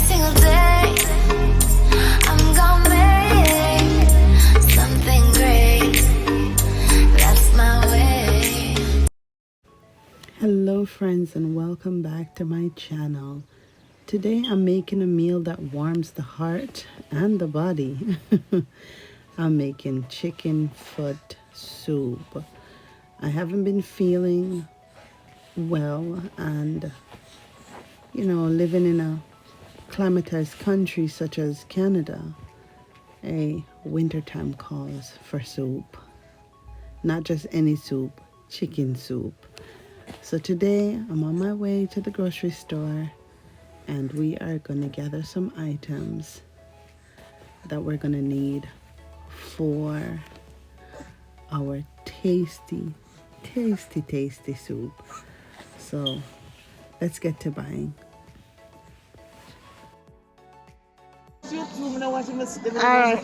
single day. I'm gonna make something great. That's my way. Hello friends, and welcome back to my channel. Today I'm making a meal that warms the heart and the body. I'm making chicken foot soup. I haven't been feeling well, and living in a climatized country such as Canada, a wintertime calls for soup. Not just any soup, chicken soup. So today I'm on my way to the grocery store, and we are going to gather some items that we're going to need for our tasty soup. So let's get to buying. Alright,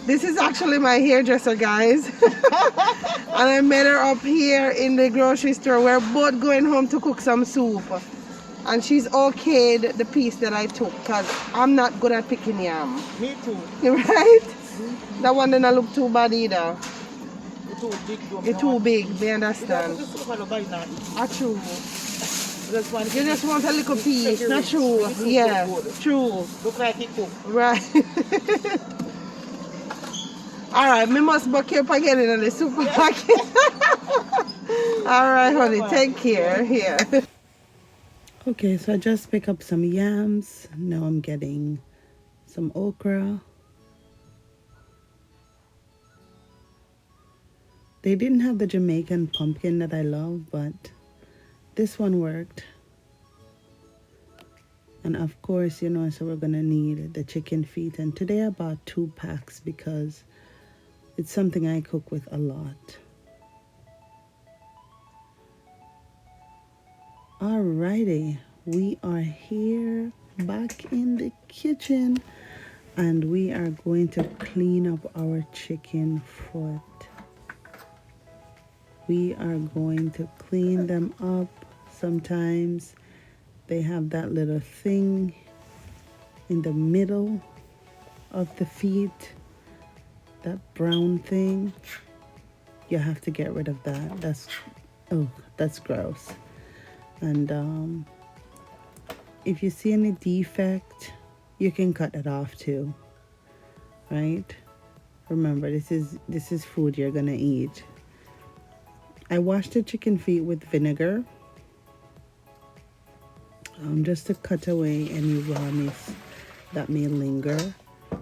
this is actually my hairdresser, guys. And I met her up here in the grocery store. We're both going home to cook some soup, and she's okayed the piece that I took because I'm not good at picking yam. Me too. Right? That one didn't look too bad either. It's too big. It's too big, they understand. True. You just want a little piece, not true. Yeah, true. Look like it cook. Right. Alright, me must buck you up again in the supermarket. Alright, honey, take care. Here. Okay, so I just picked up some yams. Now I'm getting some okra. They didn't have the Jamaican pumpkin that I love, but this one worked. And of course, so we're gonna need the chicken feet. And today I bought 2 packs because it's something I cook with a lot. Alrighty, we are here back in the kitchen, and we are going to clean up our chicken foot. We are going to clean them up. Sometimes they have that little thing in the middle of the feet, that brown thing. You have to get rid of that. That's gross. And if you see any defect, you can cut it off too, right? Remember, this is food you're gonna eat. I washed the chicken feet with vinegar, just to cut away any rawness that may linger.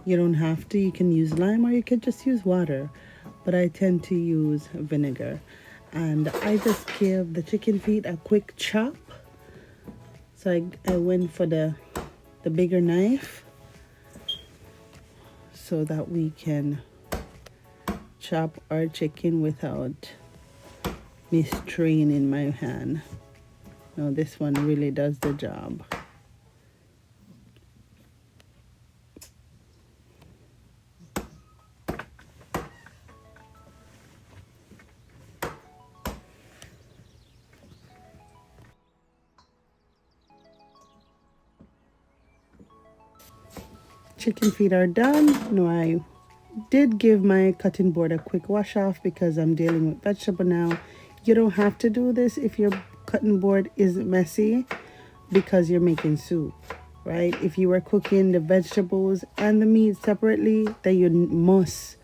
You don't have to. You can use lime, or you can just use water, but I tend to use vinegar. And I just give the chicken feet a quick chop. So I went for the bigger knife so that we can chop our chicken without me straining my hand. No, this one really does the job. Chicken feet are done. No, I did give my cutting board a quick wash off because I'm dealing with vegetable now. You don't have to do this if your cutting board is messy because you're making soup, right? If you were cooking the vegetables and the meat separately, then you must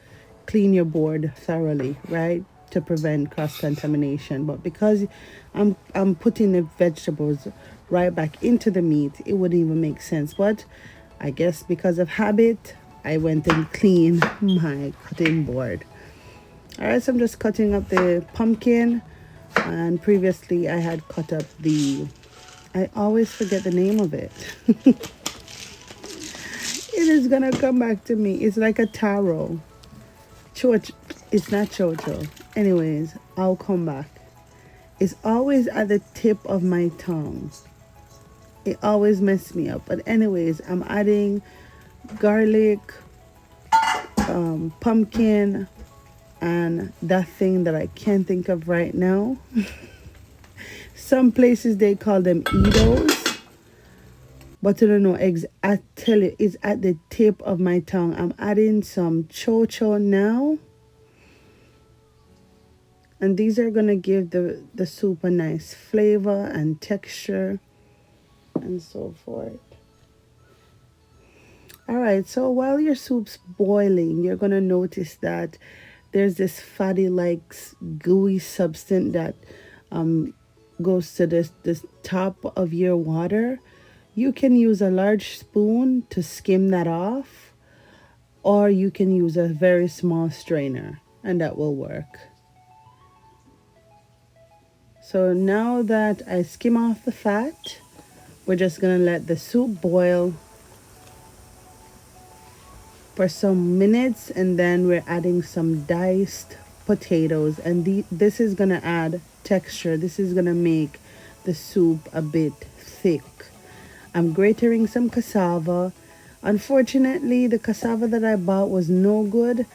clean your board thoroughly, right, to prevent cross-contamination. But because I'm putting the vegetables right back into the meat, it wouldn't even make sense. But I guess because of habit, I went and cleaned my cutting board. All right, so I'm just cutting up the pumpkin, and previously I had cut up I always forget the name of it. It is gonna come back to me. It's like a taro. It's not chocho. Anyways, I'll come back. It's always at the tip of my tongue. It always messes me up. But anyways, I'm adding garlic, pumpkin, and that thing that I can't think of right now. Some places they call them Edos. But you don't know, I tell you, it's at the tip of my tongue. I'm adding some chocho now. And these are going to give the soup a nice flavor and texture and so forth. All right, so while your soup's boiling, you're going to notice that there's this fatty, like gooey substance that um, goes to this top of your water. You can use a large spoon to skim that off, or you can use a very small strainer, and that will work. So now that I skim off the fat, we're just gonna let the soup boil for some minutes, and then we're adding some diced potatoes, and this is gonna add texture. This is gonna make the soup a bit thick. I'm grating some cassava. Unfortunately, the cassava that I bought was no good,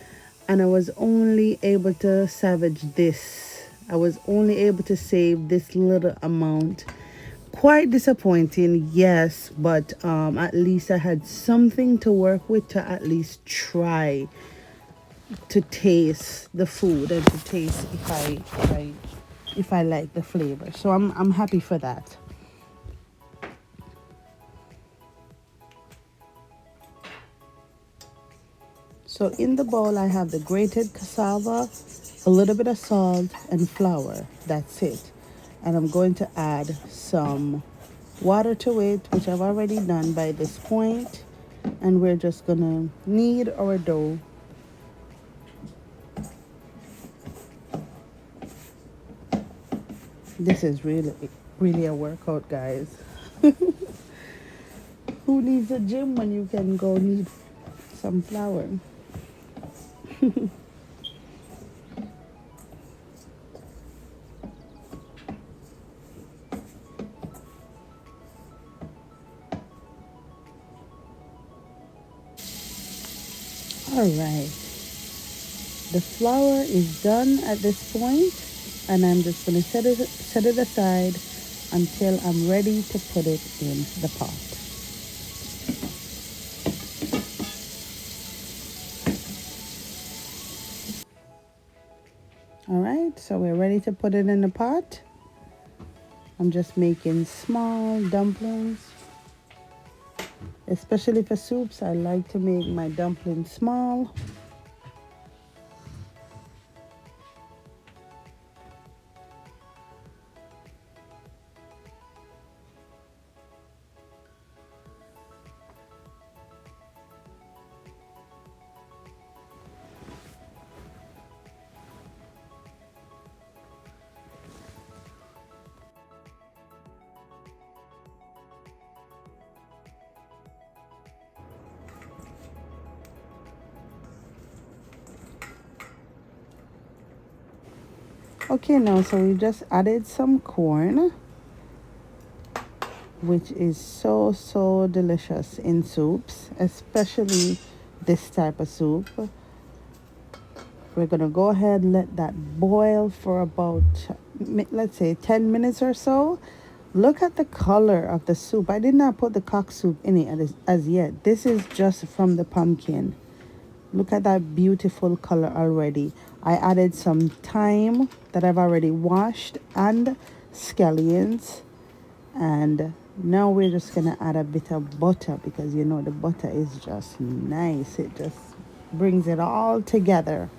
and I was only able to salvage this. I was only able to save this little amount. Quite disappointing, yes, but at least I had something to work with to at least try to taste the food and to taste if I like the flavor. So I'm happy for that. So in the bowl I have the grated cassava, a little bit of salt and flour. That's it. And I'm going to add some water to it, which I've already done by this point. And we're just gonna knead our dough. This is really a workout, guys. Who needs a gym when you can go knead some flour? All right, the flour is done at this point, and I'm just going to set it aside until I'm ready to put it in the pot. All right, so we're ready to put it in the pot. I'm just making small dumplings. Especially for soups, I like to make my dumplings small. Okay, now so we just added some corn, which is so delicious in soups, especially this type of soup. We're gonna go ahead and let that boil for about, let's say, 10 minutes or so. Look at the color of the soup. I did not put the cock soup in it as yet. This is just from the pumpkin. Look at that beautiful color already. I added some thyme that I've already washed and scallions. And now we're just going to add a bit of butter, because you know the butter is just nice. It just brings it all together.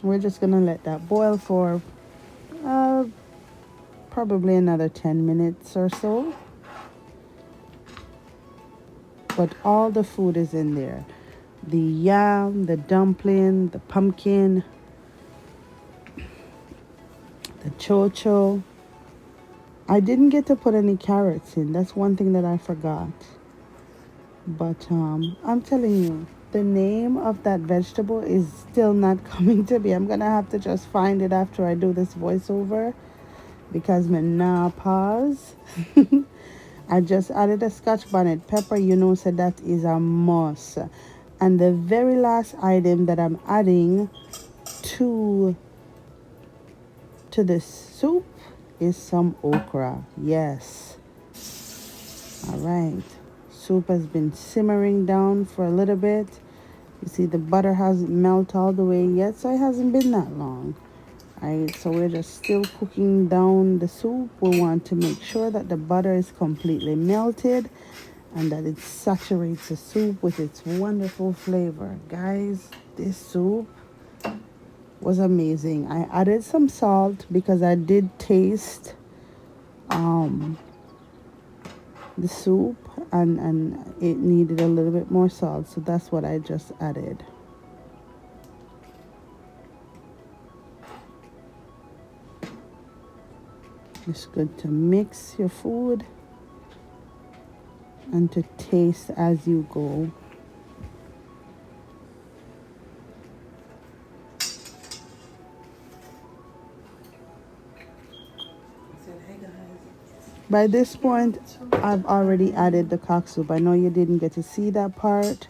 We're just going to let that boil for probably another 10 minutes or so. But all the food is in there. The yam, the dumpling, the pumpkin, the chocho. I didn't get to put any carrots in. That's one thing that I forgot. But I'm telling you, the name of that vegetable is still not coming to me. I'm going to have to just find it after I do this voiceover, because my now pause. I just added a scotch bonnet pepper, so that is a must. And the very last item that I'm adding to this soup is some okra. Yes. All right. Soup has been simmering down for a little bit. You see the butter hasn't melted all the way yet, so it hasn't been that long. All right, so we're just still cooking down the soup. We want to make sure that the butter is completely melted and that it saturates the soup with its wonderful flavor. Guys, this soup was amazing. I added some salt because I did taste the soup and it needed a little bit more salt, so that's what I just added. It's good to mix your food and to taste as you go. By this point, I've already added the cock soup. I know you didn't get to see that part,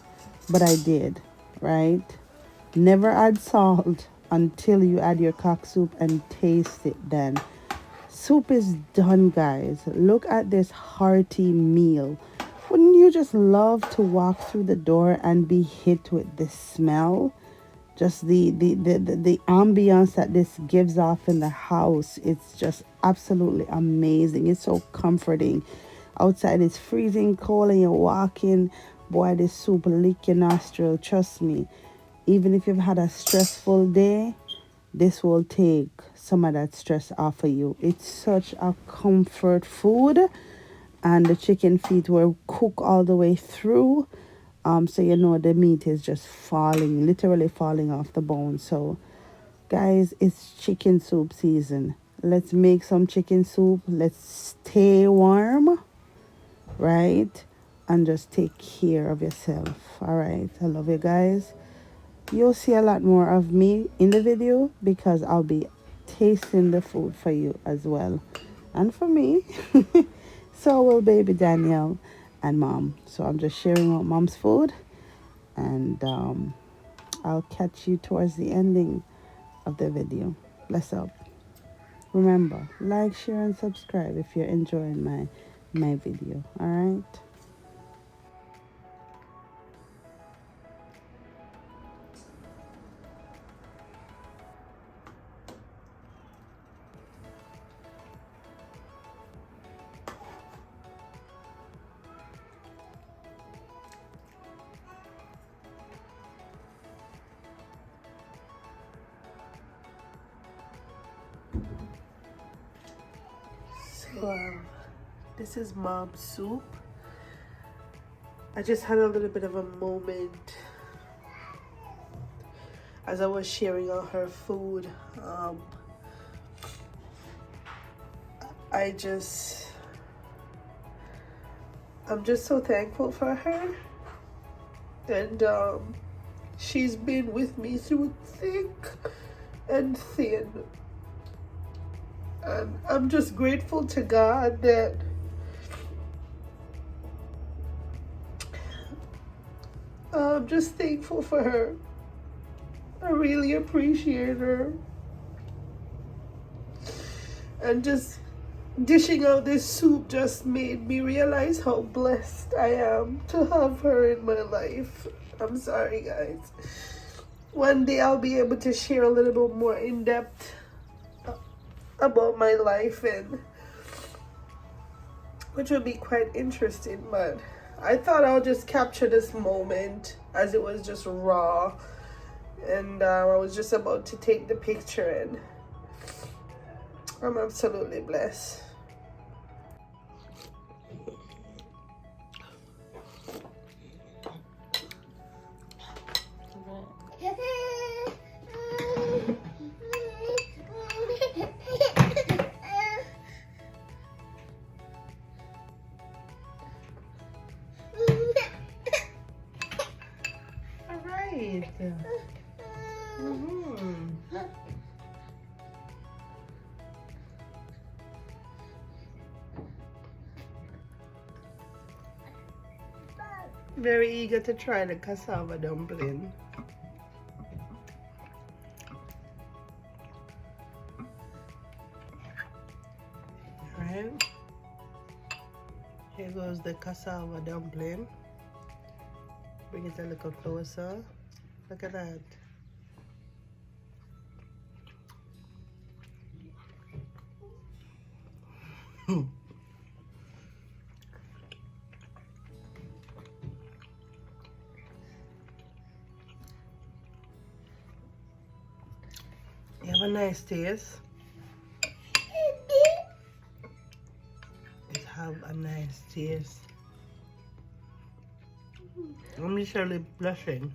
but I did, right? Never add salt until you add your cock soup and taste it then. Soup is done, guys. Look at this hearty meal. Wouldn't you just love to walk through the door and be hit with this smell? Just the ambience that this gives off in the house, it's just absolutely amazing. It's so comforting. Outside it's freezing cold and you're walking, boy, this soup lick your nostril. Trust me, even if you've had a stressful day, this will take some of that stress off of you. It's such a comfort food, and the chicken feet were cooked all the way through. So you know the meat is just falling, literally falling off the bone. So guys, it's chicken soup season. Let's make some chicken soup. Let's stay warm, right? And just take care of yourself. All right, I love you guys. You'll see a lot more of me in the video because I'll be tasting the food for you as well, and for me. So will baby Danielle and mom. So I'm just sharing out mom's food, and I'll catch you towards the ending of the video. Bless up. Remember, like, share, and subscribe if you're enjoying my video. All right. So, this is mom's soup. I just had a little bit of a moment as I was sharing on her food. I'm just so thankful for her, and she's been with me through thick and thin, and I'm just grateful to God that I'm just thankful for her. I really appreciate her, and just dishing out this soup just made me realize how blessed I am to have her in my life. I'm sorry, guys. One day I'll be able to share a little bit more in depth about my life, and which will be quite interesting, but I thought I'll just capture this moment as it was just raw, and I was just about to take the picture, and I'm absolutely blessed. All right. Very eager to try the cassava dumpling. Here goes the cassava dumpling. Bring it a little closer. Look at that. You have a nice taste. It have a nice taste. I'm literally blushing.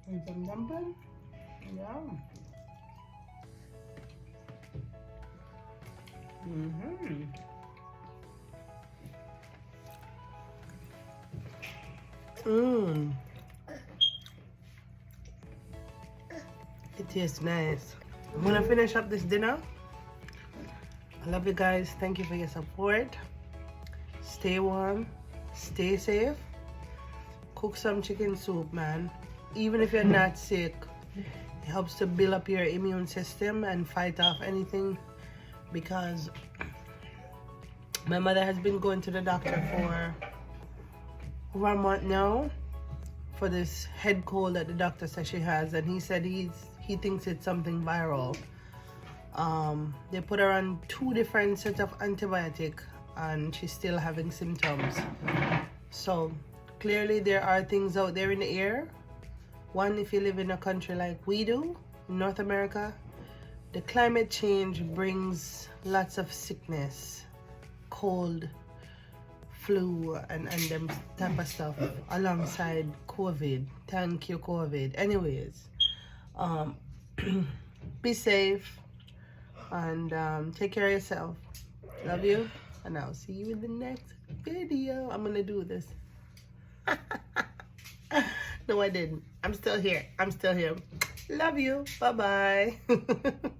And some dumpling? Yeah. It tastes nice. I'm gonna finish up this dinner. I love you guys. Thank you for your support. Stay warm. Stay safe. Cook some chicken soup, man. Even if you're not sick, it helps to build up your immune system and fight off anything, because my mother has been going to the doctor for over a month now for this head cold that the doctor says she has, and he said he thinks it's something viral. They put her on 2 different sets of antibiotic and she's still having symptoms. So clearly there are things out there in the air. One, if you live in a country like we do in North America, the climate change brings lots of sickness, cold, flu, and them type of stuff alongside COVID. Thank you, COVID. Anyways, be safe and take care of yourself. Love you, and I'll see you in the next video. I'm gonna do this. No, I didn't. I'm still here. I'm still here. Love you. Bye-bye.